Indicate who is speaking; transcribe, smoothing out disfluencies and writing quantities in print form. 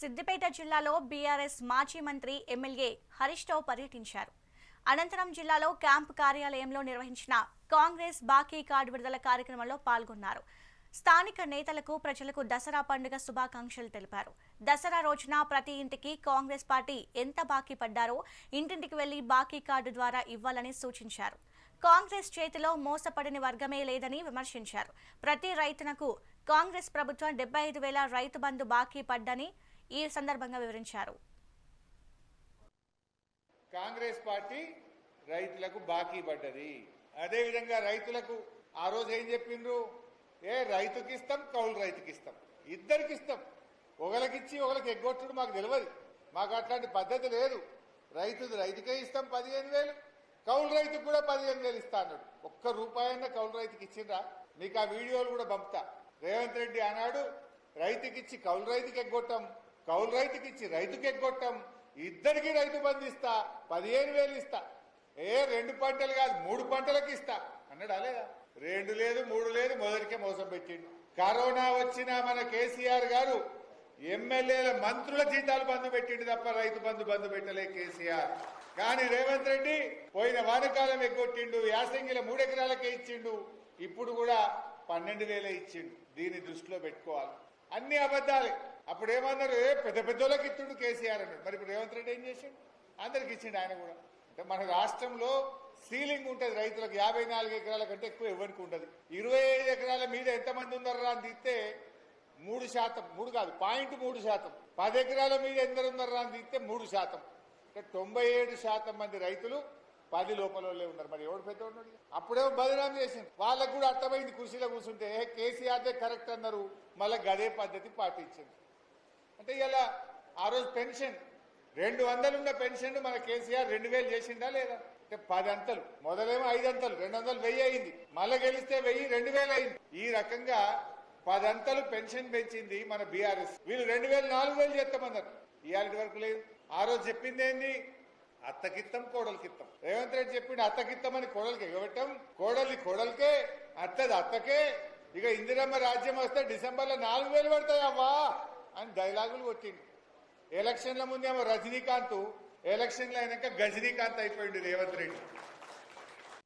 Speaker 1: సిద్దిపేట జిల్లాలో బీఆర్ఎస్ మాజీ మంత్రి ఎమ్మెల్యే హరీష్ రావు పర్యటించారు. అనంతరం జిల్లాలో క్యాంపు కార్యాలయంలో నిర్వహించిన కాంగ్రెస్ బాకీ కార్డు విడుదల కార్యక్రమంలో పాల్గొన్నారు. స్థానిక నేతలకు ప్రజలకు దసరా పండుగ శుభాకాంక్షలు తెలిపారు. దసరా రోజున ప్రతి ఇంటికి కాంగ్రెస్ పార్టీ ఎంత బాకీ పడ్డారో ఇంటింటికి వెళ్లి బాకీ కార్డు ద్వారా ఇవ్వాలని సూచించారు. కాంగ్రెస్ చేతిలో మోసపడిన వర్గమే లేదని విమర్శించారు. ప్రతి రైతునకు కాంగ్రెస్ ప్రభుత్వం 75,000 రైతు బంధు బాకీ పడ్డని ఈ సందర్భంగా వివరించారు.
Speaker 2: కాంగ్రెస్ పార్టీ రైతులకు బాకీ పడ్డది. అదే విధంగా రైతులకు ఆ రోజు ఏం చెప్పిండ్రు, రైతుకి ఇస్తాం, కౌలు రైతుకి ఇస్తాం, ఇద్దరికి ఇస్తాం. ఒకరికిచ్చి ఒకరికి ఎగ్గొట్టుడు మాకు తెలియదు. మాకు అట్లాంటి పద్ధతి లేదు. రైతుకే ఇస్తాం 15,000, కౌలు రైతుకు కూడా 15,000 ఇస్తా అన్నాడు. ఒక్క రూపాయన్న కౌలు రైతుకి ఇచ్చిండ్రా? మీకు ఆ వీడియోలు కూడా పంపుతా. రేవంత్ రెడ్డి అన్నాడు, రైతుకిచ్చి కౌలు రైతుకి ఎగ్గొట్టాం, కౌలు రైతుకిచ్చి రైతుకి ఎగ్గొట్టాం, ఇద్దరికి రైతు బంధు ఇస్తా, 15,000 ఇస్తా, 2 పంటలు కాదు 3 పంటలకు ఇస్తా అన్నాడు. అలేదా? 2 లేదు 3 లేదు, మొదటికే మోసం పెట్టిండు. కరోనా వచ్చినా మన కేసీఆర్ గారు ఎమ్మెల్యేల మంత్రుల జీతాలు బంధు పెట్టిండు తప్ప రైతు బంధు పెట్టలే కేసీఆర్. కానీ రేవంత్ రెడ్డి పోయిన వానకాలం ఎగ్గొట్టిండు, యాసంగిల 3 ఎకరాలకే ఇచ్చిండు, ఇప్పుడు కూడా 12,000 ఇచ్చిండు. దీన్ని దృష్టిలో పెట్టుకోవాలి. అన్ని అబద్ధాలే. అప్పుడు ఏమన్నారు, పెద్దోళ్ళకి ఇచ్చిండు కేసీఆర్ అన్నాడు. మరి ఇప్పుడు రేవంత్ రెడ్డి ఏం చేసిండు? అందరికి ఇచ్చిండు ఆయన కూడా. అంటే మన రాష్ట్రంలో సీలింగ్ ఉంటుంది రైతులకు, 54 ఎకరాల కంటే ఎక్కువ ఎవరికి ఉండదు. 25 ఎకరాల మీద ఎంతమంది ఉన్నారా అని తీస్తే 3%, 3 కాదు 0.3%. 10 ఎకరాల మీద ఎందరు ఉన్నారా అని తీస్తే 3%. అంటే 97% మంది రైతులు 10 లోపల ఉన్నారు. మరి ఎవడు పెద్ద ఉన్నాడు? అప్పుడేమో బదనాం చేసింది. వాళ్ళకు కూడా అర్థమైంది. కుర్చీలో కూర్చుంటే కేసీఆర్దే కరెక్ట్ అన్నారు, మళ్ళీ గదే పద్ధతి పాటించింది. అంటే ఇలా ఆ రోజు పెన్షన్ 200 ఉన్న పెన్షన్ మన కేసీఆర్ 2,000 చేసిండా లేదా? అంటే 10 అంతలు. మొదలేమో 5 అంతలు, 200, 1000 అయింది. మళ్ళీ గెలిస్తే 1000, 2,000 అయింది. ఈ రకంగా 10 అంతలు పెన్షన్ పెంచింది మన బీఆర్ఎస్. వీళ్ళు 2,000, 4,000 చేస్తామన్నారు. ఇవాళ వరకు లేదు. ఆ రోజు చెప్పింది ఏంది? అత్తకిత్తం, కోడలికిత్తం. రేవంత్ రెడ్డి చెప్పిండు అత్తకిత్తమని కోడలికి ఎగబెట్టాం, కోడలికే, అత్తది అత్తకే. ఇక ఇందిరమ్మ రాజ్యం వస్తే డిసెంబర్లో 4,000 పడతాయవ్వా అని డైలాగులు కొట్టిండు. ఎలక్షన్ల ముందేమో రజనీకాంత్, ఎలక్షన్లు అయినాక గజనీకాంత్ అయిపోయింది రేవంత్ రెడ్డి.